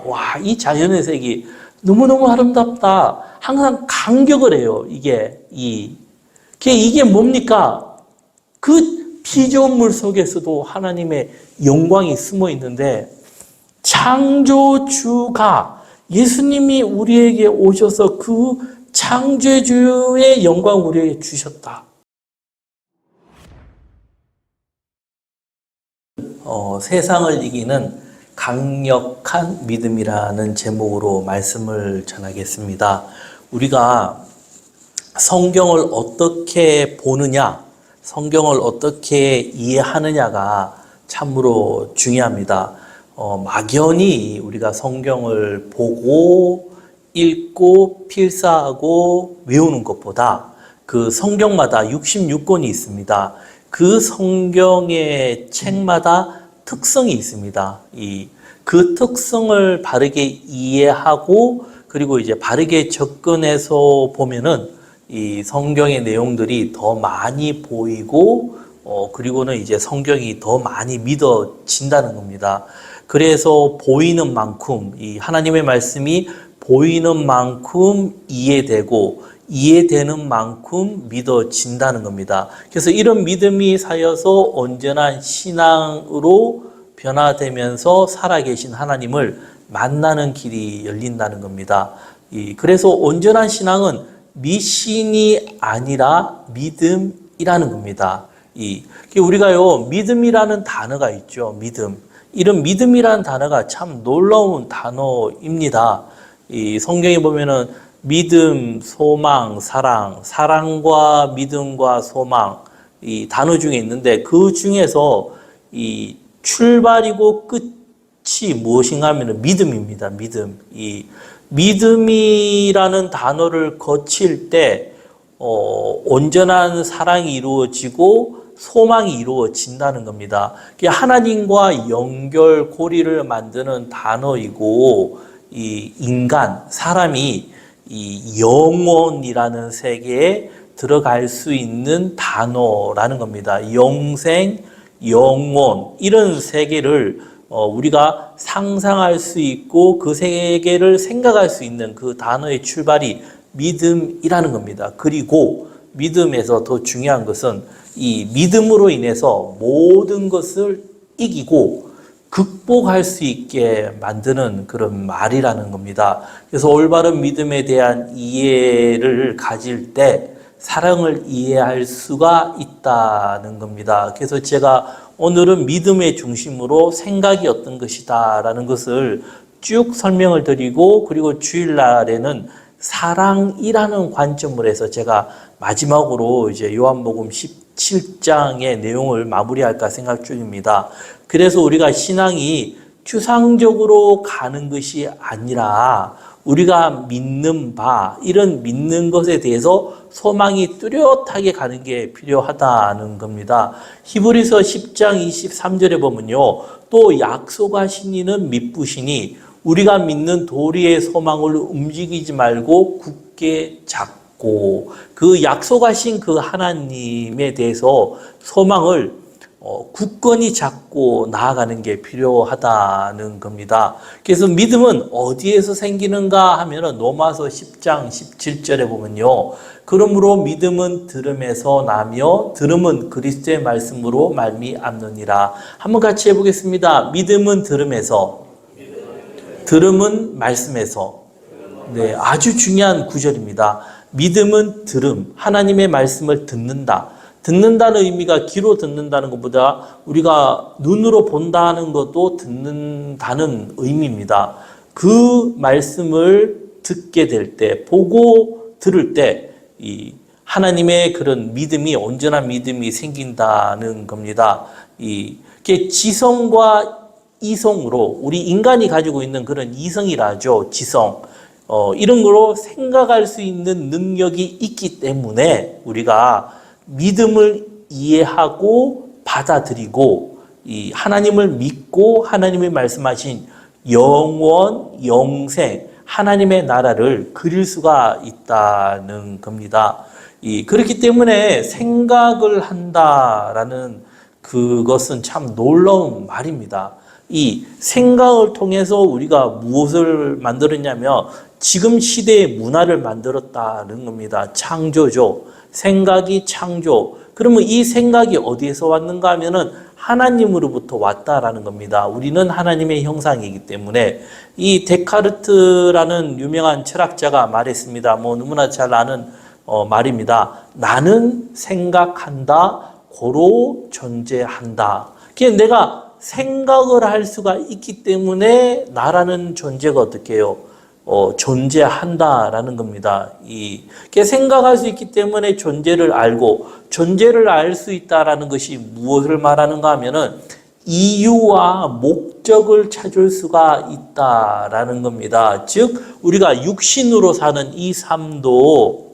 와, 이 자연의 색이 너무너무 아름답다. 항상 감격을 해요. 이게 뭡니까? 그 피조물 속에서도 하나님의 영광이 숨어 있는데, 창조주가 예수님이 우리에게 오셔서 그 창조주의 영광을 우리에게 주셨다. 세상을 이기는 강력한 믿음이라는 제목으로 말씀을 전하겠습니다. 우리가 성경을 어떻게 보느냐, 성경을 어떻게 이해하느냐가 참으로 중요합니다. 막연히 우리가 성경을 보고 읽고 필사하고 외우는 것보다 그 성경마다 66권이 있습니다. 그 성경의 책마다 특성이 있습니다. 그 특성을 바르게 이해하고 그리고 이제 바르게 접근해서 보면은 이 성경의 내용들이 더 많이 보이고 그리고는 이제 성경이 더 많이 믿어진다는 겁니다. 그래서 보이는 만큼 이 하나님의 말씀이 보이는 만큼 이해되고 이해되는 만큼 믿어진다는 겁니다. 그래서 이런 믿음이 쌓여서 온전한 신앙으로 변화되면서 살아계신 하나님을 만나는 길이 열린다는 겁니다. 그래서 온전한 신앙은 미신이 아니라 믿음이라는 겁니다. 우리가요, 믿음이라는 단어가 있죠. 믿음. 이런 믿음이라는 단어가 참 놀라운 단어입니다. 성경에 보면은 믿음, 소망, 사랑, 사랑과 믿음과 소망, 이 단어 중에 있는데 그 중에서 이 출발이고 끝이 무엇인가 하면 믿음입니다. 믿음. 이 믿음이라는 단어를 거칠 때 온전한 사랑이 이루어지고 소망이 이루어진다는 겁니다. 하나님과 연결고리를 만드는 단어이고 이 인간, 사람이 이 영혼이라는 세계에 들어갈 수 있는 단어라는 겁니다. 영생, 영혼 이런 세계를 우리가 상상할 수 있고 그 세계를 생각할 수 있는 그 단어의 출발이 믿음이라는 겁니다. 그리고 믿음에서 더 중요한 것은 이 믿음으로 인해서 모든 것을 이기고 극복할 수 있게 만드는 그런 말이라는 겁니다. 그래서 올바른 믿음에 대한 이해를 가질 때 사랑을 이해할 수가 있다는 겁니다. 그래서 제가 오늘은 믿음의 중심으로 생각이 어떤 것이다 라는 것을 쭉 설명을 드리고 그리고 주일날에는 사랑이라는 관점으로 해서 제가 마지막으로 이제 요한복음 17장의 내용을 마무리할까 생각 중입니다. 그래서 우리가 신앙이 추상적으로 가는 것이 아니라 우리가 믿는 바, 이런 믿는 것에 대해서 소망이 뚜렷하게 가는 게 필요하다는 겁니다. 히브리서 10장 23절에 보면요. 또 약속하신 이는 믿으시니 우리가 믿는 도리의 소망을 움직이지 말고 굳게 잡고 그 약속하신 그 하나님에 대해서 소망을 굳건히 잡고 나아가는 게 필요하다는 겁니다. 그래서 믿음은 어디에서 생기는가 하면은 로마서 10장 17절에 보면요. 그러므로 믿음은 들음에서 나며 들음은 그리스도의 말씀으로 말미암느니라. 한번 같이 해보겠습니다. 믿음은 들음에서, 들음은 말씀에서. 네, 아주 중요한 구절입니다. 믿음은 들음, 하나님의 말씀을 듣는다. 듣는다는 의미가 귀로 듣는다는 것보다 우리가 눈으로 본다는 것도 듣는다는 의미입니다. 그 말씀을 듣게 될 때, 보고 들을 때, 이 하나님의 그런 믿음이, 온전한 믿음이 생긴다는 겁니다. 이게 지성과 이성으로 우리 인간이 가지고 있는 그런 이성이라죠. 지성. 이런 거로 생각할 수 있는 능력이 있기 때문에 우리가 믿음을 이해하고 받아들이고 이 하나님을 믿고 하나님이 말씀하신 영원, 영생, 하나님의 나라를 그릴 수가 있다는 겁니다. 그렇기 때문에 생각을 한다라는 그것은 참 놀라운 말입니다. 이 생각을 통해서 우리가 무엇을 만들었냐면 지금 시대의 문화를 만들었다는 겁니다. 창조죠. 생각이 창조. 그러면 이 생각이 어디에서 왔는가 하면은 하나님으로부터 왔다라는 겁니다. 우리는 하나님의 형상이기 때문에 이 데카르트라는 유명한 철학자가 말했습니다. 뭐 너무나 잘 아는 말입니다. 나는 생각한다, 고로 존재한다. 그냥 내가 생각을 할 수가 있기 때문에 나라는 존재가 어떻게 해요? 존재한다라는 겁니다. 생각할 수 있기 때문에 존재를 알고 존재를 알 수 있다라는 것이 무엇을 말하는가 하면은 이유와 목적을 찾을 수가 있다라는 겁니다. 즉 우리가 육신으로 사는 이 삶도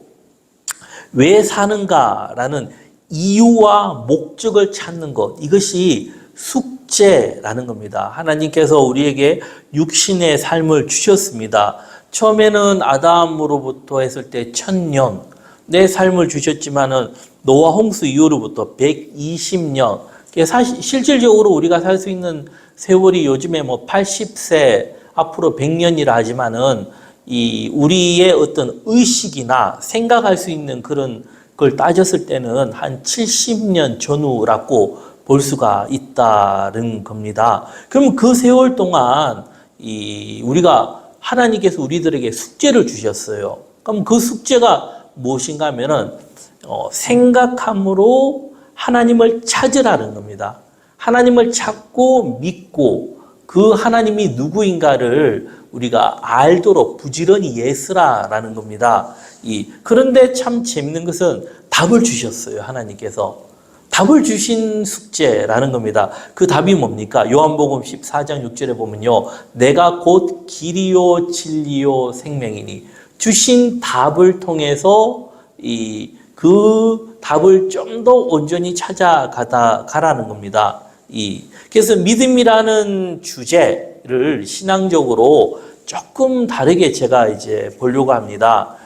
왜 사는가라는 이유와 목적을 찾는 것, 이것이 숙제라는 겁니다. 하나님께서 우리에게 육신의 삶을 주셨습니다. 처음에는 아담으로부터 했을 때 1000년 내 삶을 주셨지만은 노아 홍수 이후로부터 120년. 사실 실질적으로 우리가 살 수 있는 세월이 요즘에 뭐 80세 앞으로 100년이라 하지만은 이 우리의 어떤 의식이나 생각할 수 있는 그런 걸 따졌을 때는 한 70년 전후라고 볼 수가 있다는 겁니다. 그럼 그 세월 동안 우리가 하나님께서 우리들에게 숙제를 주셨어요. 그럼 그 숙제가 무엇인가 하면은 생각함으로 하나님을 찾으라는 겁니다. 하나님을 찾고 믿고 그 하나님이 누구인가를 우리가 알도록 부지런히 예쓰라라는 겁니다. 그런데 참 재밌는 것은 답을 주셨어요. 하나님께서. 답을 주신 숙제라는 겁니다. 그 답이 뭡니까? 요한복음 14장 6절에 보면요. 내가 곧 길이요 진리요 생명이니 주신 답을 통해서 그 답을 좀 더 온전히 찾아가라는 겁니다. 그래서 믿음이라는 주제를 신앙적으로 조금 다르게 제가 이제 보려고 합니다.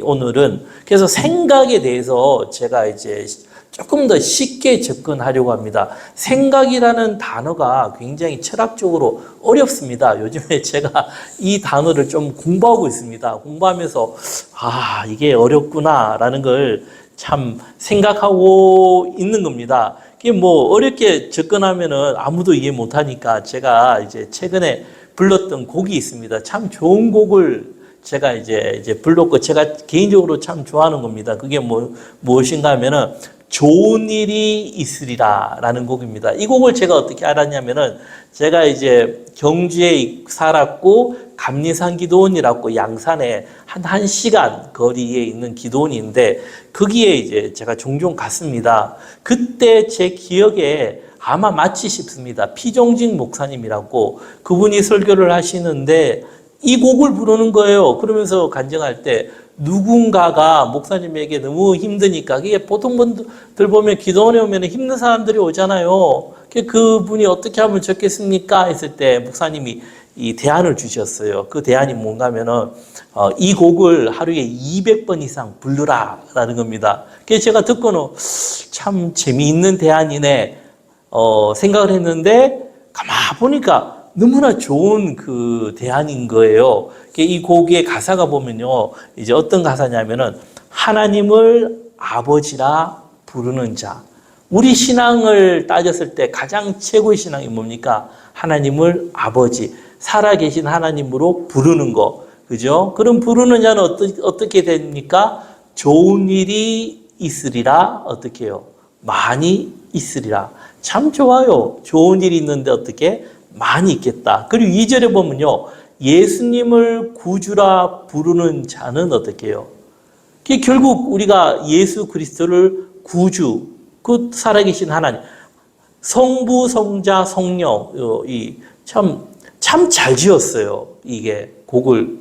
오늘은. 그래서 생각에 대해서 제가 이제 조금 더 쉽게 접근하려고 합니다. 생각이라는 단어가 굉장히 철학적으로 어렵습니다. 요즘에 제가 이 단어를 좀 공부하고 있습니다. 공부하면서 이게 어렵구나라는 걸 참 생각하고 있는 겁니다. 이게 뭐 어렵게 접근하면은 아무도 이해 못하니까 제가 이제 최근에 불렀던 곡이 있습니다. 참 좋은 곡을 제가 이제 불렀고 제가 개인적으로 참 좋아하는 겁니다. 그게 무엇인가 하면은 좋은 일이 있으리라 라는 곡입니다. 이 곡을 제가 어떻게 알았냐면은 제가 이제 경주에 살았고 감리산 기도원이라고 양산에 한 1시간 거리에 있는 기도원인데 거기에 이제 제가 종종 갔습니다. 그때 제 기억에 아마 맞지 싶습니다. 피종직 목사님이라고 그분이 설교를 하시는데 이 곡을 부르는 거예요. 그러면서 간증할 때 누군가가 목사님에게 너무 힘드니까 그게 보통 분들 보면 기도원에 오면 힘든 사람들이 오잖아요. 그분이 어떻게 하면 좋겠습니까? 했을 때 목사님이 이 대안을 주셨어요. 그 대안이 뭔가 하면은 이 곡을 하루에 200번 이상 부르라라는 겁니다. 그래서 제가 듣고는 참 재미있는 대안이네 생각을 했는데 가만 보니까 너무나 좋은 그 대안인 거예요. 이 곡의 가사가 보면요, 이제 어떤 가사냐면은 하나님을 아버지라 부르는 자. 우리 신앙을 따졌을 때 가장 최고의 신앙이 뭡니까? 하나님을 아버지, 살아계신 하나님으로 부르는 거, 그죠? 그럼 부르는 자는 어떻게 됩니까? 좋은 일이 있으리라. 어떻게 해요? 많이 있으리라. 참 좋아요. 좋은 일이 있는데 어떻게? 많이 있겠다. 그리고 2절에 보면요. 예수님을 구주라 부르는 자는 어떻게 해요? 결국 우리가 예수 그리스도를 구주, 그 살아계신 하나님, 성부, 성자, 성령, 참 잘 지었어요. 이게 곡을.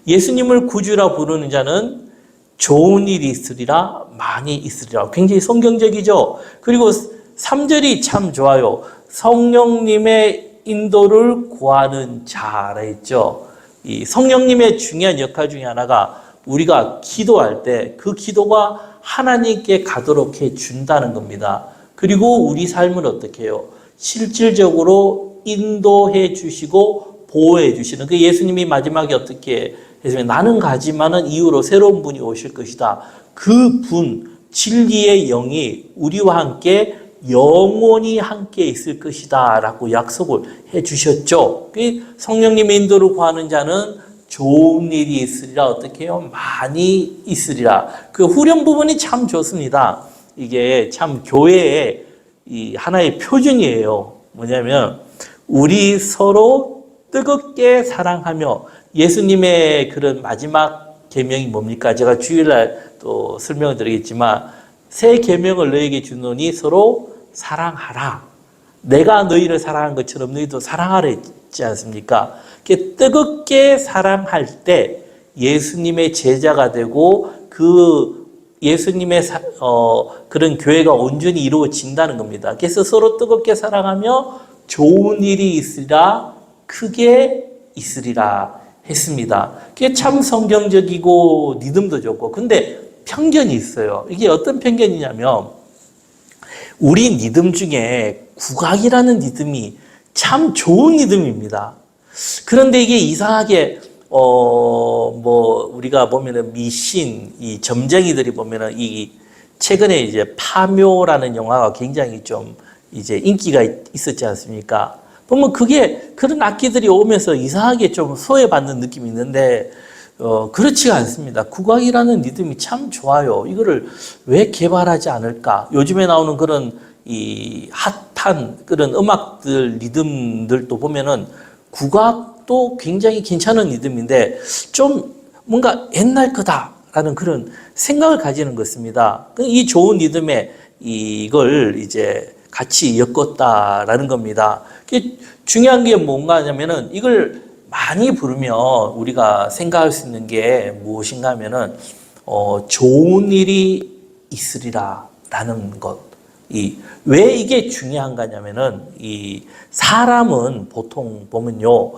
예수님을 구주라 부르는 자는 좋은 일이 있으리라, 많이 있으리라. 굉장히 성경적이죠. 그리고 3절이 참 좋아요. 성령님의 인도를 구하는 자라 했죠. 이 성령님의 중요한 역할 중에 하나가 우리가 기도할 때 그 기도가 하나님께 가도록 해 준다는 겁니다. 그리고 우리 삶을 어떻게 해요? 실질적으로 인도해 주시고 보호해 주시는 그 예수님이 마지막에 어떻게 했으면 나는 가지만은 이후로 새로운 분이 오실 것이다. 그 분, 진리의 영이 우리와 함께 영원히 함께 있을 것이다 라고 약속을 해 주셨죠. 성령님의 인도를 구하는 자는 좋은 일이 있으리라. 어떻게 해요? 많이 있으리라. 그 후렴 부분이 참 좋습니다. 이게 참 교회의 이 하나의 표준이에요. 뭐냐면 우리 서로 뜨겁게 사랑하며, 예수님의 그런 마지막 계명이 뭡니까? 제가 주일날 또 설명을 드리겠지만 새 계명을 너에게 주노니 서로 사랑하라. 내가 너희를 사랑한 것처럼 너희도 사랑하라 했지 않습니까? 뜨겁게 사랑할 때 예수님의 제자가 되고 그 예수님의 그런 교회가 온전히 이루어진다는 겁니다. 그래서 서로 뜨겁게 사랑하며 좋은 일이 있으리라, 크게 있으리라 했습니다. 그게 참 성경적이고 리듬도 좋고, 근데 편견이 있어요. 이게 어떤 편견이냐면 우리 리듬 중에 국악이라는 리듬이 참 좋은 리듬입니다. 그런데 이게 이상하게 우리가 보면은 미신, 이 점쟁이들이 보면은 이 최근에 이제 파묘라는 영화가 굉장히 좀 이제 인기가 있었지 않습니까? 보면 그게 그런 악기들이 오면서 이상하게 좀 소외받는 느낌이 있는데 그렇지가 않습니다. 국악이라는 리듬이 참 좋아요. 이거를 왜 개발하지 않을까? 요즘에 나오는 그런 이 핫한 그런 음악들, 리듬들도 보면은 국악도 굉장히 괜찮은 리듬인데 좀 뭔가 옛날 거다라는 그런 생각을 가지는 것입니다. 이 좋은 리듬에 이걸 이제 같이 엮었다라는 겁니다. 중요한 게 뭔가 하냐면은 이걸 많이 부르면 우리가 생각할 수 있는 게 무엇인가 하면은 좋은 일이 있으리라라는 것. 왜 이게 중요한가냐면은 이 사람은 보통 보면요,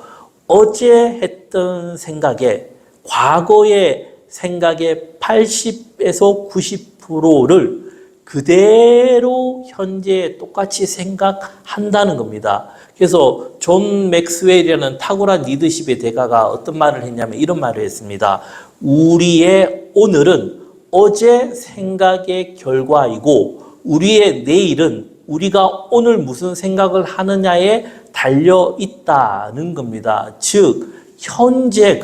어제 했던 생각에, 과거의 생각의 80에서 90%를 그대로 현재 똑같이 생각한다는 겁니다. 그래서 존 맥스웰이라는 탁월한 리더십의 대가가 어떤 말을 했냐면 이런 말을 했습니다. 우리의 오늘은 어제 생각의 결과이고 우리의 내일은 우리가 오늘 무슨 생각을 하느냐에 달려 있다는 겁니다. 즉 현재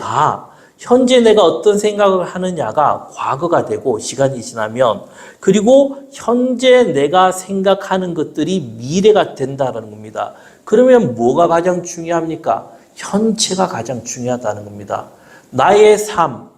내가 어떤 생각을 하느냐가 과거가 되고 시간이 지나면, 그리고 현재 내가 생각하는 것들이 미래가 된다는 겁니다. 그러면 뭐가 가장 중요합니까? 현재가 가장 중요하다는 겁니다. 나의 삶,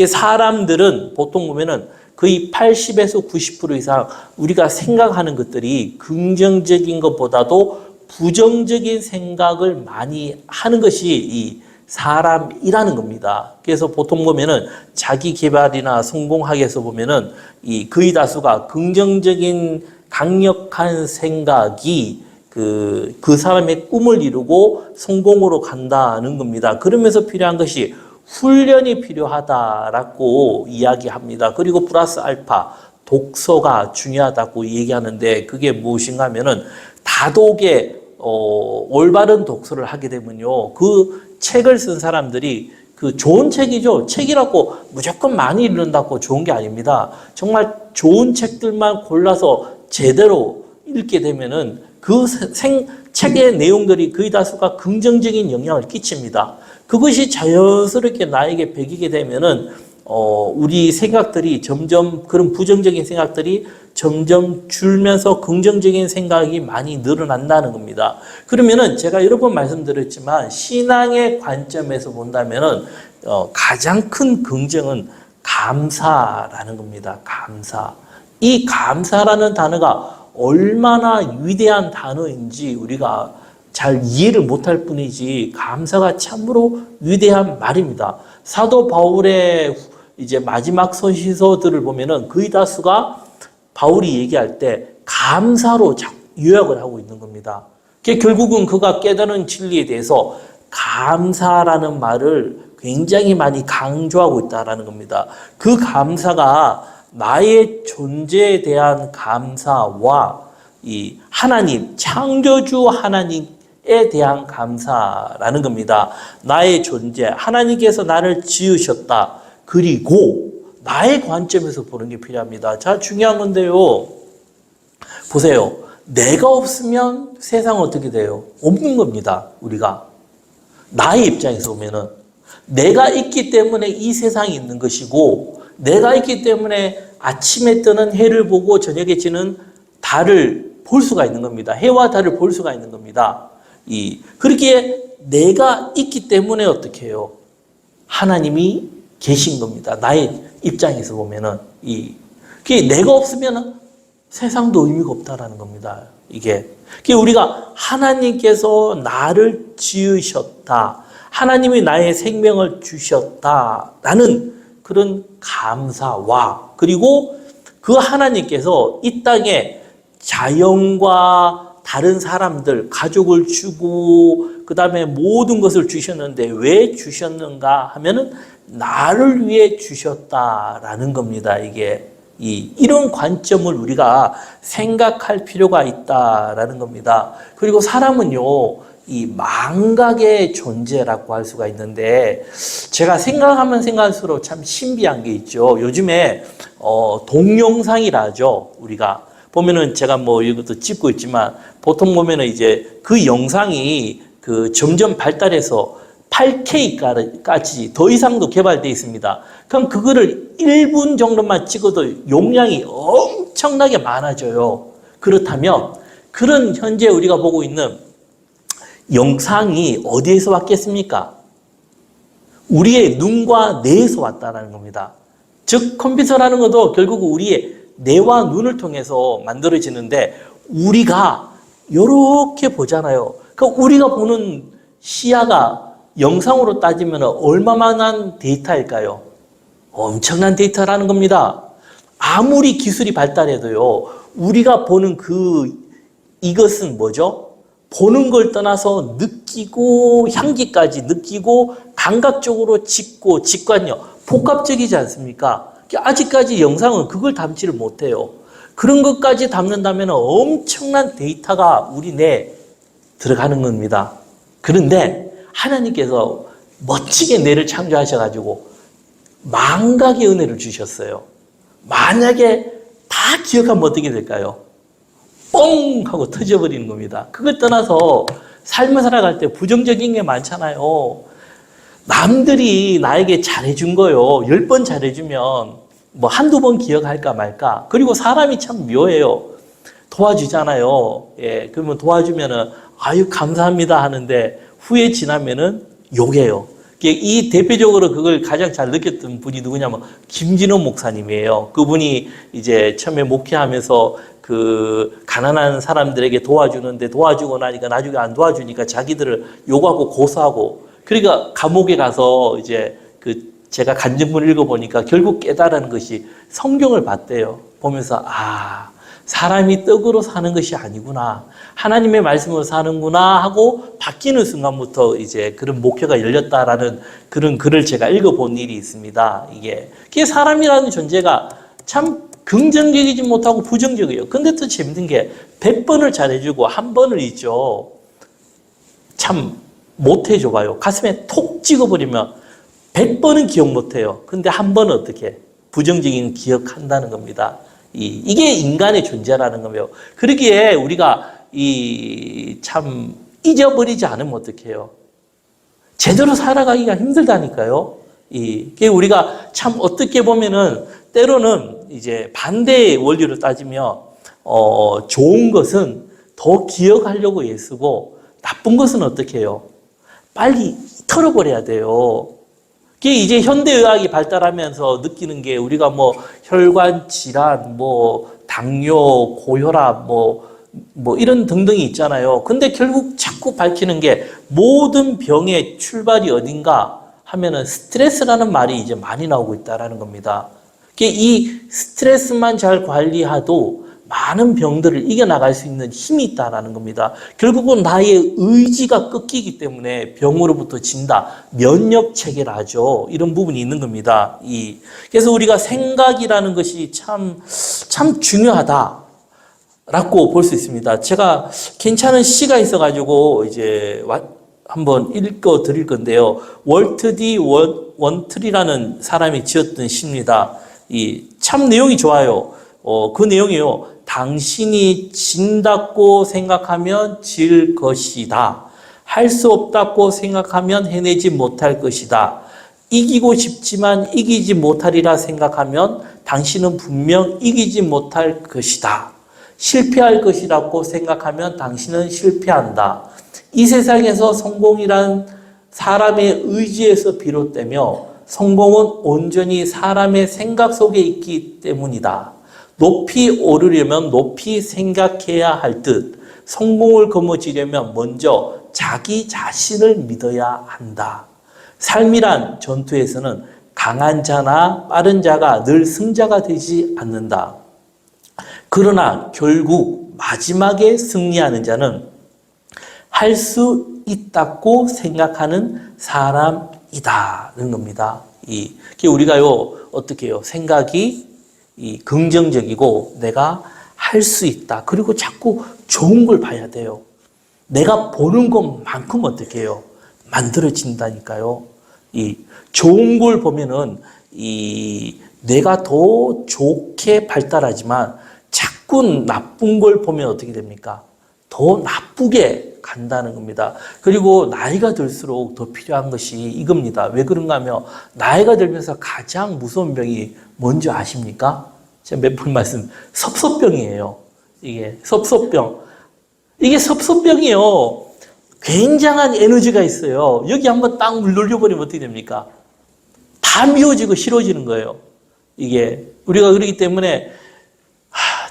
사람들은 보통 보면은 거의 80에서 90% 이상 우리가 생각하는 것들이 긍정적인 것보다도 부정적인 생각을 많이 하는 것이 이 사람이라는 겁니다. 그래서 보통 보면은 자기 개발이나 성공학에서 보면은 이 거의 다수가 긍정적인 강력한 생각이 그 사람의 꿈을 이루고 성공으로 간다는 겁니다. 그러면서 필요한 것이 훈련이 필요하다라고 이야기합니다. 그리고 플러스 알파, 독서가 중요하다고 얘기하는데 그게 무엇인가 하면은 다독의 올바른 독서를 하게 되면요, 그 책을 쓴 사람들이 그 좋은 책이죠. 책이라고 무조건 많이 읽는다고 좋은 게 아닙니다. 정말 좋은 책들만 골라서 제대로 읽게 되면은 그 책의 내용들이 거의 다수가 긍정적인 영향을 끼칩니다. 그것이 자연스럽게 나에게 배기게 되면은 우리 생각들이 점점, 그런 부정적인 생각들이 점점 줄면서 긍정적인 생각이 많이 늘어난다는 겁니다. 그러면은 제가 여러 번 말씀드렸지만 신앙의 관점에서 본다면은 가장 큰 긍정은 감사라는 겁니다. 감사. 이 감사라는 단어가 얼마나 위대한 단어인지 우리가 잘 이해를 못할 뿐이지 감사가 참으로 위대한 말입니다. 사도 바울의 이제 마지막 서신서들을 보면은 거의 다수가 바울이 얘기할 때 감사로 요약을 하고 있는 겁니다. 결국은 그가 깨달은 진리에 대해서 감사라는 말을 굉장히 많이 강조하고 있다는 겁니다. 그 감사가 나의 존재에 대한 감사와 이 하나님, 창조주 하나님께 대한 감사라는 겁니다. 나의 존재, 하나님께서 나를 지으셨다. 그리고 나의 관점에서 보는 게 필요합니다. 자, 중요한 건데요. 보세요. 내가 없으면 세상은 어떻게 돼요? 없는 겁니다. 우리가. 나의 입장에서 보면은 내가 있기 때문에 이 세상이 있는 것이고, 내가 있기 때문에 아침에 뜨는 해를 보고 저녁에 지는 달을 볼 수가 있는 겁니다. 해와 달을 볼 수가 있는 겁니다. 그렇게 내가 있기 때문에 어떻게 해요? 하나님이 계신 겁니다. 나의 입장에서 보면은 그게 내가 없으면 세상도 의미가 없다라는 겁니다. 그게 우리가 하나님께서 나를 지으셨다. 하나님이 나의 생명을 주셨다라는 그런 감사와, 그리고 그 하나님께서 이 땅에 자연과 다른 사람들, 가족을 주고 그 다음에 모든 것을 주셨는데 왜 주셨는가 하면은 나를 위해 주셨다라는 겁니다. 이런 관점을 우리가 생각할 필요가 있다라는 겁니다. 그리고 사람은요, 이 망각의 존재라고 할 수가 있는데, 제가 생각하면 생각할수록 참 신비한 게 있죠. 요즘에 동영상이라 하죠. 우리가 보면은 제가 뭐 이것도 찍고 있지만, 보통 보면은 이제 그 영상이 점점 발달해서 8K까지 더 이상도 개발되어 있습니다. 그럼 그거를 1분 정도만 찍어도 용량이 엄청나게 많아져요. 그렇다면 그런 현재 우리가 보고 있는 영상이 어디에서 왔겠습니까? 우리의 눈과 뇌에서 왔다는 겁니다. 즉 컴퓨터라는 것도 결국 우리의 뇌와 눈을 통해서 만들어지는데, 우리가 이렇게 보잖아요. 그러니까 우리가 보는 시야가 영상으로 따지면 얼마만한 데이터일까요? 엄청난 데이터라는 겁니다. 아무리 기술이 발달해도요, 우리가 보는 이것은 뭐죠? 보는 걸 떠나서 느끼고, 향기까지 느끼고, 감각적으로 짓고, 직관력, 복합적이지 않습니까? 아직까지 영상은 그걸 담지를 못해요. 그런 것까지 담는다면 엄청난 데이터가 우리 뇌에 들어가는 겁니다. 그런데 하나님께서 멋지게 뇌를 창조하셔가지고 망각의 은혜를 주셨어요. 만약에 다 기억하면 어떻게 될까요? 뻥 하고 터져버리는 겁니다. 그걸 떠나서 삶을 살아갈 때 부정적인 게 많잖아요. 남들이 나에게 잘해준 거요, 10번 잘해주면 뭐 한두 번 기억할까 말까. 그리고 사람이 참 묘해요. 도와주잖아요. 그러면 도와주면은 아유 감사합니다 하는데 후에 지나면은 욕해요. 이 대표적으로 그걸 가장 잘 느꼈던 분이 누구냐면 김진호 목사님이에요. 그분이 이제 처음에 목회하면서 가난한 사람들에게 도와주고 나니까 나중에 안 도와주니까 자기들을 욕하고 고소하고, 그러니까 감옥에 가서 이제 제가 간증문을 읽어보니까 결국 깨달은 것이 성경을 봤대요. 보면서 사람이 떡으로 사는 것이 아니구나, 하나님의 말씀으로 사는구나 하고 바뀌는 순간부터 이제 그런 목표가 열렸다라는 그런 글을 제가 읽어본 일이 있습니다. 그게 사람이라는 존재가 참 긍정적이지 못하고 부정적이에요. 근데 또 재밌는 게 100번을 잘해주고 한 번을 있죠, 참 못해줘봐요. 가슴에 톡 찍어버리면 100번은 기억 못해요. 근데 한 번은 어떻게? 부정적인 기억한다는 겁니다. 이게 인간의 존재라는 거예요. 그러기에 우리가 참 잊어버리지 않으면 어떡해요? 제대로 살아가기가 힘들다니까요. 이게 우리가 참 어떻게 보면은 때로는 이제 반대의 원리로 따지면 좋은 것은 더 기억하려고 애쓰고 나쁜 것은 어떻게 해요? 빨리 털어버려야 돼요. 그게 이제 현대의학이 발달하면서 느끼는 게, 우리가 뭐 혈관 질환, 뭐 당뇨, 고혈압, 뭐 이런 등등이 있잖아요. 근데 결국 자꾸 밝히는 게 모든 병의 출발이 어딘가 하면은 스트레스라는 말이 이제 많이 나오고 있다라는 겁니다. 이 스트레스만 잘 관리해도 많은 병들을 이겨나갈 수 있는 힘이 있다는 겁니다. 결국은 나의 의지가 꺾이기 때문에 병으로부터 진다. 면역체계라 하죠. 이런 부분이 있는 겁니다. 그래서 우리가 생각이라는 것이 참 중요하다. 라고 볼 수 있습니다. 제가 괜찮은 시가 있어가지고 이제 한번 읽어 드릴 건데요. 월트 D 원트리라는 사람이 지었던 시입니다. 참 내용이 좋아요. 그 내용이요. 당신이 진다고 생각하면 질 것이다. 할 수 없다고 생각하면 해내지 못할 것이다. 이기고 싶지만 이기지 못하리라 생각하면 당신은 분명 이기지 못할 것이다. 실패할 것이라고 생각하면 당신은 실패한다. 이 세상에서 성공이란 사람의 의지에서 비롯되며 성공은 온전히 사람의 생각 속에 있기 때문이다. 높이 오르려면 높이 생각해야 할 듯 성공을 거머쥐려면 먼저 자기 자신을 믿어야 한다. 삶이란 전투에서는 강한 자나 빠른 자가 늘 승자가 되지 않는다. 그러나 결국 마지막에 승리하는 자는 할 수 있다고 생각하는 사람이다는 겁니다. 우리가요, 어떻게 해요? 생각이 긍정적이고 내가 할 수 있다. 그리고 자꾸 좋은 걸 봐야 돼요. 내가 보는 것만큼 어떻게 해요? 만들어진다니까요. 좋은 걸 보면은 내가 더 좋게 발달하지만 자꾸 나쁜 걸 보면 어떻게 됩니까? 더 나쁘게 간다는 겁니다. 그리고 나이가 들수록 더 필요한 것이 이겁니다. 왜 그런가 하면 나이가 들면서 가장 무서운 병이 뭔지 아십니까? 제가 몇 번 말씀, 섭섭병이에요. 이게 섭섭병. 이게 섭섭병이요. 굉장한 에너지가 있어요. 여기 한번 딱 눌려버리면 어떻게 됩니까? 다 미워지고 싫어지는 거예요. 이게 우리가 그러기 때문에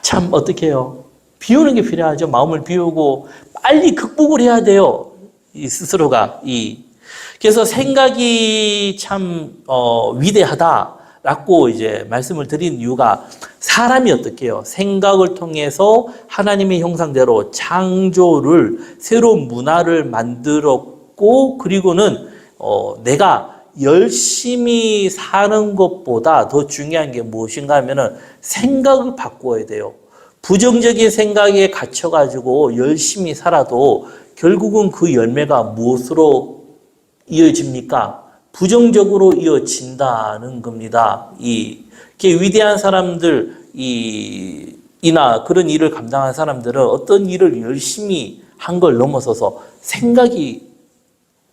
참 어떻게 해요? 비우는 게 필요하죠. 마음을 비우고 빨리 극복을 해야 돼요. 이 스스로가. 그래서 생각이 참 위대하다라고 이제 말씀을 드린 이유가 사람이 어떻게 해요? 생각을 통해서 하나님의 형상대로 창조를 새로운 문화를 만들었고 그리고는 내가 열심히 사는 것보다 더 중요한 게 무엇인가 하면은 생각을 바꿔야 돼요. 부정적인 생각에 갇혀가지고 열심히 살아도 결국은 그 열매가 무엇으로 이어집니까? 부정적으로 이어진다는 겁니다. 위대한 사람들, 이나 그런 일을 감당한 사람들은 어떤 일을 열심히 한 걸 넘어서서 생각이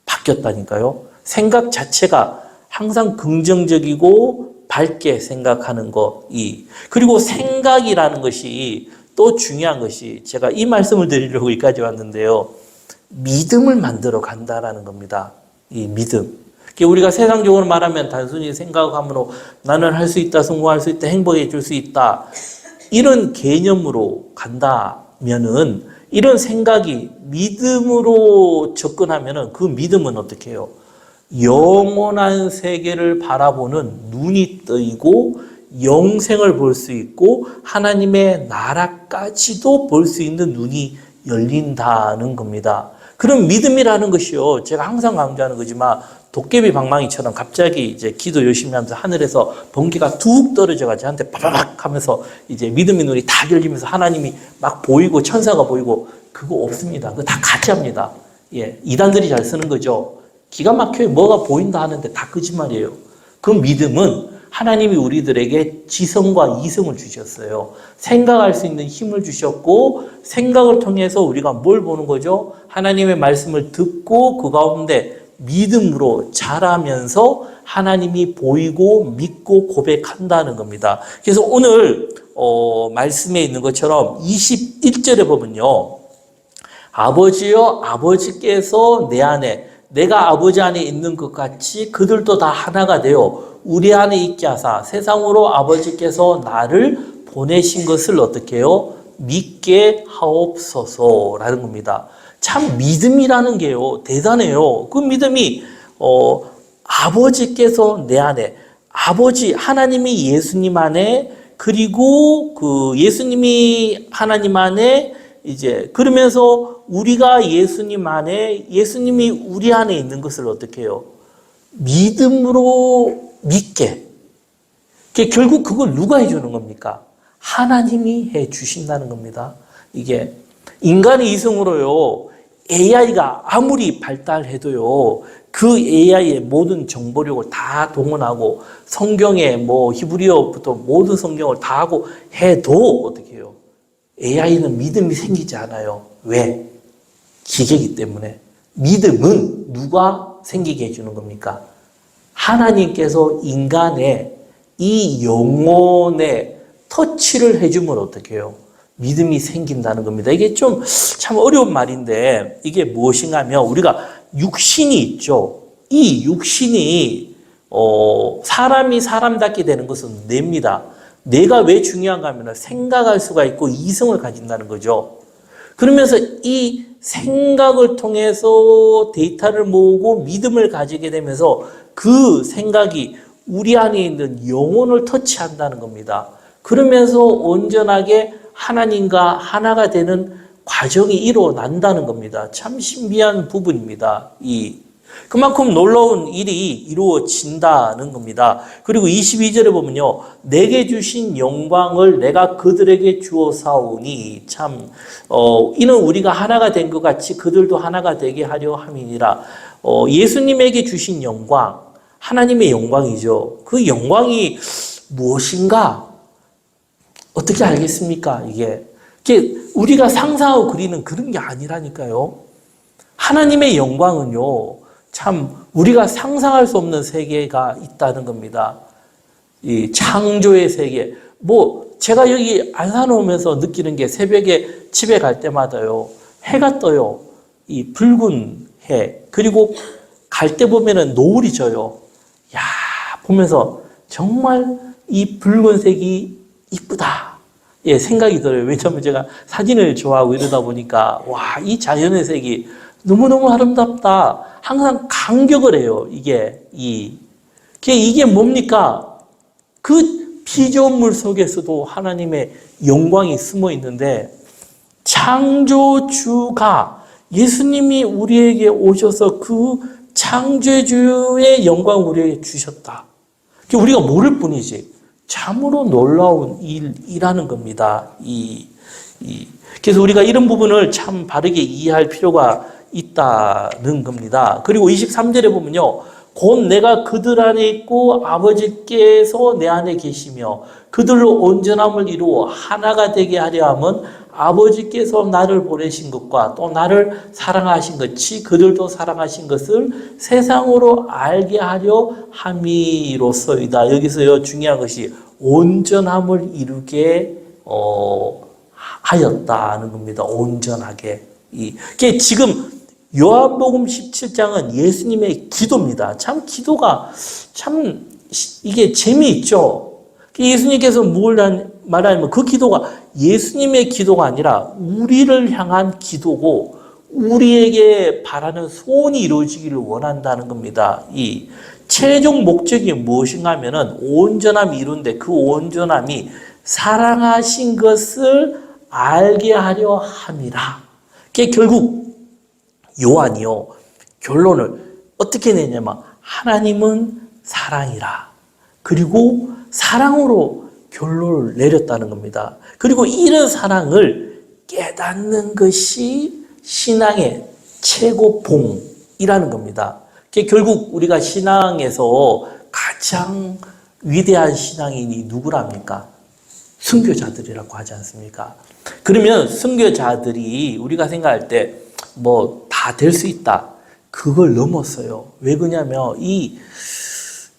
바뀌었다니까요. 생각 자체가 항상 긍정적이고 밝게 생각하는 것. 그리고 생각이라는 것이 또 중요한 것이 제가 이 말씀을 드리려고 여기까지 왔는데요. 믿음을 만들어 간다라는 겁니다. 믿음. 우리가 세상적으로 말하면 단순히 생각함으로 나는 할 수 있다, 성공할 수 있다, 행복해질 수 있다. 이런 개념으로 간다면은 이런 생각이 믿음으로 접근하면은 그 믿음은 어떻게 해요? 영원한 세계를 바라보는 눈이 뜨이고 영생을 볼 수 있고 하나님의 나라까지도 볼 수 있는 눈이 열린다는 겁니다. 그런 믿음이라는 것이요. 제가 항상 강조하는 거지만 도깨비 방망이처럼 갑자기 이제 기도 열심히 하면서 하늘에서 번개가 툭 떨어져가지고 저한테 빠바박 하면서 이제 믿음의 눈이 다 열리면서 하나님이 막 보이고 천사가 보이고 그거 없습니다. 그거 다 가짜입니다. 이단들이 잘 쓰는 거죠. 기가 막혀요. 뭐가 보인다 하는데 다 거짓말이에요. 그 믿음은 하나님이 우리들에게 지성과 이성을 주셨어요. 생각할 수 있는 힘을 주셨고 생각을 통해서 우리가 뭘 보는 거죠? 하나님의 말씀을 듣고 그 가운데 믿음으로 자라면서 하나님이 보이고 믿고 고백한다는 겁니다. 그래서 오늘 말씀에 있는 것처럼 21절에 보면요. 아버지여 아버지께서 내 안에 내가 아버지 안에 있는 것 같이 그들도 다 하나가 되어 우리 안에 있게 하사 세상으로 아버지께서 나를 보내신 것을 어떻게 해요? 믿게 하옵소서라는 겁니다. 참 믿음이라는 게요. 대단해요. 그 믿음이 아버지께서 내 안에 아버지 하나님이 예수님 안에 그리고 그 예수님이 하나님 안에 이제 그러면서 우리가 예수님 안에 예수님이 우리 안에 있는 것을 어떻게 해요? 믿음으로 믿게. 결국 그걸 누가 해주는 겁니까? 하나님이 해 주신다는 겁니다. 이게 인간의 이성으로요, AI가 아무리 발달해도요, 그 AI의 모든 정보력을 다 동원하고 성경에 뭐 히브리어부터 모든 성경을 다 하고 해도 어떻게 해요? AI는 믿음이 생기지 않아요. 왜? 기계이기 때문에. 믿음은 누가 생기게 해주는 겁니까? 하나님께서 인간의 이 영혼에 터치를 해주면 어떻게 해요? 믿음이 생긴다는 겁니다. 이게 좀 참 어려운 말인데 이게 무엇인가 하면 우리가 육신이 있죠. 이 육신이 사람이 사람답게 되는 것은 뇌입니다. 뇌가 왜 중요한가 하면 생각할 수가 있고 이성을 가진다는 거죠. 그러면서 이 생각을 통해서 데이터를 모으고 믿음을 가지게 되면서 그 생각이 우리 안에 있는 영혼을 터치한다는 겁니다. 그러면서 온전하게 하나님과 하나가 되는 과정이 일어난다는 겁니다. 참 신비한 부분입니다. 그만큼 놀라운 일이 이루어진다는 겁니다. 그리고 22절에 보면요. 내게 주신 영광을 내가 그들에게 주었사오니 이는 우리가 하나가 된 것 같이 그들도 하나가 되게 하려 함이니라. 예수님에게 주신 영광, 하나님의 영광이죠. 그 영광이 무엇인가? 어떻게 알겠습니까? 이게 우리가 상상하고 그리는 그런 게 아니라니까요. 하나님의 영광은요, 참 우리가 상상할 수 없는 세계가 있다는 겁니다. 이 창조의 세계. 제가 여기 안산 오면서 느끼는 게 새벽에 집에 갈 때마다요, 해가 떠요. 이 붉은 해. 그리고 갈 때 보면은 노을이 져요. 야, 보면서 정말 이 붉은색이 이쁘다. 예, 생각이 들어요. 왜냐하면 제가 사진을 좋아하고 이러다 보니까, 와, 이 자연의 색이 너무너무 아름답다. 항상 감격을 해요. 이게 뭡니까? 그 피조물 속에서도 하나님의 영광이 숨어 있는데, 창조주가 예수님이 우리에게 오셔서 그 창조주의 영광을 우리에게 주셨다. 우리가 모를 뿐이지. 참으로 놀라운 일이라는 겁니다. 그래서 우리가 이런 부분을 참 바르게 이해할 필요가 있다는 겁니다. 그리고 23절에 보면요. 곧 내가 그들 안에 있고 아버지께서 내 안에 계시며 그들로 온전함을 이루어 하나가 되게 하려 함은 아버지께서 나를 보내신 것과 또 나를 사랑하신 것이 그들도 사랑하신 것을 세상으로 알게 하려 함이로소이다. 여기서요, 중요한 것이 온전함을 이루게 하였다는 겁니다. 온전하게. 지금 요한복음 17장은 예수님의 기도입니다. 참 기도가 이게 재미있죠. 예수님께서 뭘 말하냐면 그 기도가 예수님의 기도가 아니라 우리를 향한 기도고 우리에게 바라는 소원이 이루어지기를 원한다는 겁니다. 이 최종 목적이 무엇인가 하면은 온전함이 이룬데 그 온전함이 사랑하신 것을 알게 하려 함이라. 결국 요한이요, 결론을 어떻게 내냐면 하나님은 사랑이라. 그리고 사랑으로 결론을 내렸다는 겁니다. 그리고 이런 사랑을 깨닫는 것이 신앙의 최고봉이라는 겁니다. 결국 우리가 신앙에서 가장 위대한 신앙인이 누구랍니까? 순교자들이라고 하지 않습니까? 그러면 순교자들이 우리가 생각할 때 다 될 수 있다. 그걸 넘었어요. 왜 그러냐면 이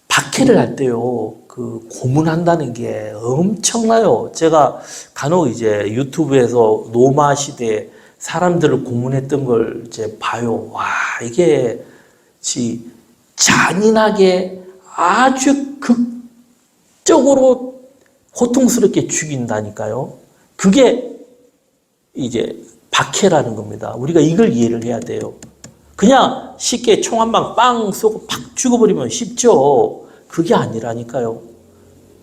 박해를 할 때요, 그 고문한다는 게 엄청나요. 제가 간혹 이제 유튜브에서 로마 시대 사람들을 고문했던 걸 이제 봐요. 와, 이게 잔인하게 아주 극적으로 고통스럽게 죽인다니까요. 그게 이제 박해라는 겁니다. 우리가 이걸 이해를 해야 돼요. 그냥 쉽게 총 한 방 빵 쏘고 팍 죽어버리면 쉽죠. 그게 아니라니까요.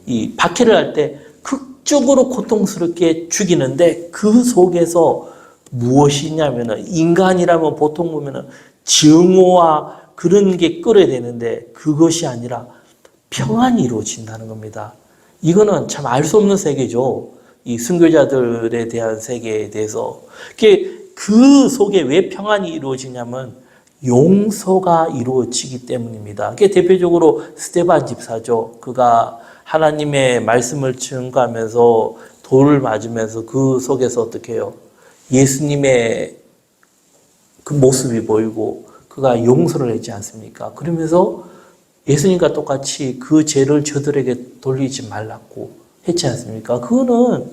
이 박해를 할 때 극적으로 고통스럽게 죽이는데 그 속에서 무엇이 있냐면은 인간이라면 보통 보면은 증오와 그런 게 끓어야 되는데 그것이 아니라 평안이 이루어진다는 겁니다. 이거는 참 알 수 없는 세계죠. 이 순교자들에 대한 세계에 대해서. 그 속에 왜 평안이 이루어지냐면 용서가 이루어지기 때문입니다. 그게 대표적으로 스데반 집사죠. 그가 하나님의 말씀을 증거하면서 돌을 맞으면서 그 속에서 어떻게 해요? 예수님의 그 모습이 보이고 그가 용서를 했지 않습니까? 그러면서 예수님과 똑같이 그 죄를 저들에게 돌리지 말라고 했지 않습니까? 그거는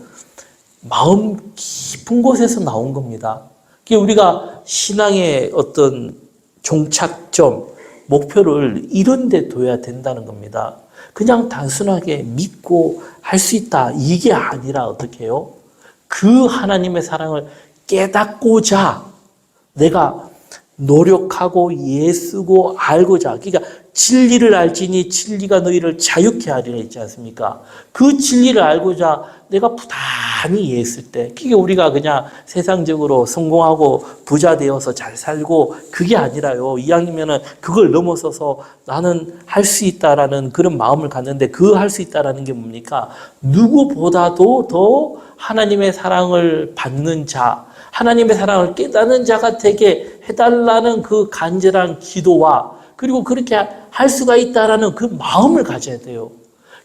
마음 깊은 곳에서 나온 겁니다. 그게 우리가 신앙의 어떤 종착점, 목표를 이런 데 둬야 된다는 겁니다. 그냥 단순하게 믿고 할 수 있다. 이게 아니라 어떻게 해요? 그 하나님의 사랑을 깨닫고자 내가 노력하고 애쓰고 알고자. 그러니까 진리를 알지니 진리가 너희를 자유케 하리라 했지 않습니까? 그 진리를 알고자 내가 부단히 애쓸 때, 그게 우리가 그냥 세상적으로 성공하고 부자 되어서 잘 살고 그게 아니라요. 이왕이면은 그걸 넘어서서 나는 할 수 있다라는 그런 마음을 갖는데, 그 할 수 있다라는 게 뭡니까? 누구보다도 더 하나님의 사랑을 받는 자, 하나님의 사랑을 깨닫는 자가 되게 해달라는 그 간절한 기도와, 그리고 그렇게 할 수가 있다라는 그 마음을 가져야 돼요.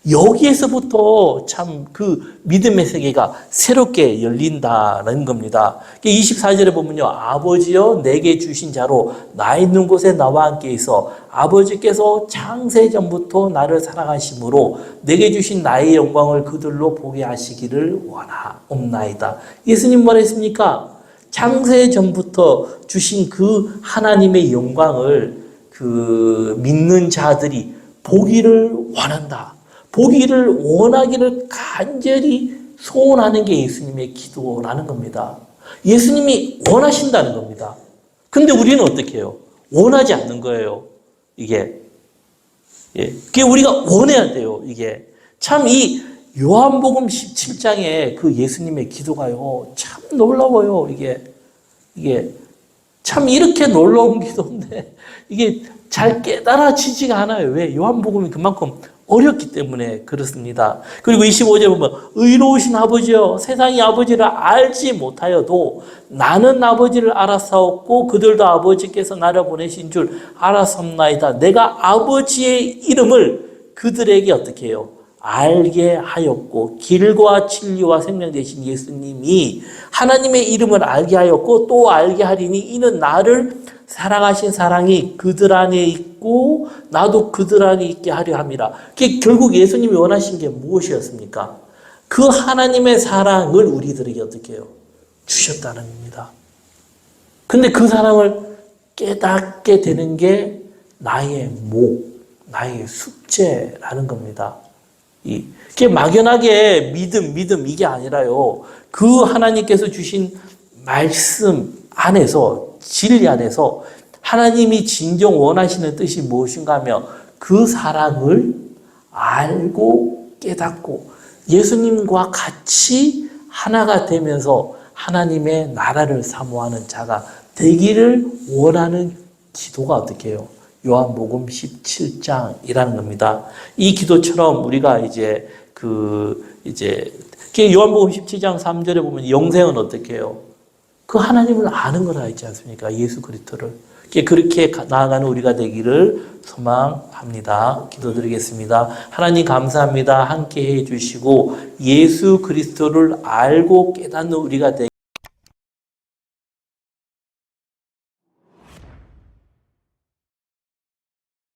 여기에서부터 참 그 믿음의 세계가 새롭게 열린다는 겁니다. 24절에 보면요. 아버지여 내게 주신 자로 나 있는 곳에 나와 함께 있어 아버지께서 창세전부터 나를 사랑하심으로 내게 주신 나의 영광을 그들로 보게 하시기를 원하옵나이다. 예수님 뭐랬습니까? 창세전부터 주신 그 하나님의 영광을 그 믿는 자들이 보기를 원한다. 보기를 원하기를 간절히 소원하는 게 예수님의 기도라는 겁니다. 예수님이 원하신다는 겁니다. 근데 우리는 어떻게 해요? 원하지 않는 거예요. 이게. 예. 그게 우리가 원해야 돼요. 이게. 참 이 요한복음 17장에 그 예수님의 기도가요. 참 놀라워요. 이게 참 이렇게 놀라운 기도인데 이게 잘 깨달아지지가 않아요. 왜? 요한복음이 그만큼 어렵기 때문에 그렇습니다. 그리고 25절에 보면 의로우신 아버지여 세상이 아버지를 알지 못하여도 나는 아버지를 알았사옵고 그들도 아버지께서 나를 보내신 줄 알았옵나이다. 내가 아버지의 이름을 그들에게 어떻게 해요? 알게 하였고, 길과 진리와 생명 되신 예수님이 하나님의 이름을 알게 하였고 또 알게 하리니 이는 나를 사랑하신 사랑이 그들 안에 있고 나도 그들 안에 있게 하려 함이라. 결국 예수님이 원하신 게 무엇이었습니까? 그 하나님의 사랑을 우리들에게 어떻게 해요? 주셨다는 겁니다. 근데 그 사랑을 깨닫게 되는 게 나의 나의 숙제라는 겁니다. 이게 막연하게 믿음 이게 아니라요. 그 하나님께서 주신 말씀 안에서, 진리 안에서 하나님이 진정 원하시는 뜻이 무엇인가 하며 그 사랑을 알고 깨닫고 예수님과 같이 하나가 되면서 하나님의 나라를 사모하는 자가 되기를 원하는 기도가 어떻게 해요? 요한복음 17장이라는 겁니다. 이 기도처럼 우리가 요한복음 17장 3절에 보면 영생은 어떻게 해요? 그 하나님을 아는 거라 했지 않습니까? 예수 그리스도를. 그렇게 나아가는 우리가 되기를 소망합니다. 기도드리겠습니다. 하나님 감사합니다. 함께 해주시고 예수 그리스도를 알고 깨닫는 우리가 되기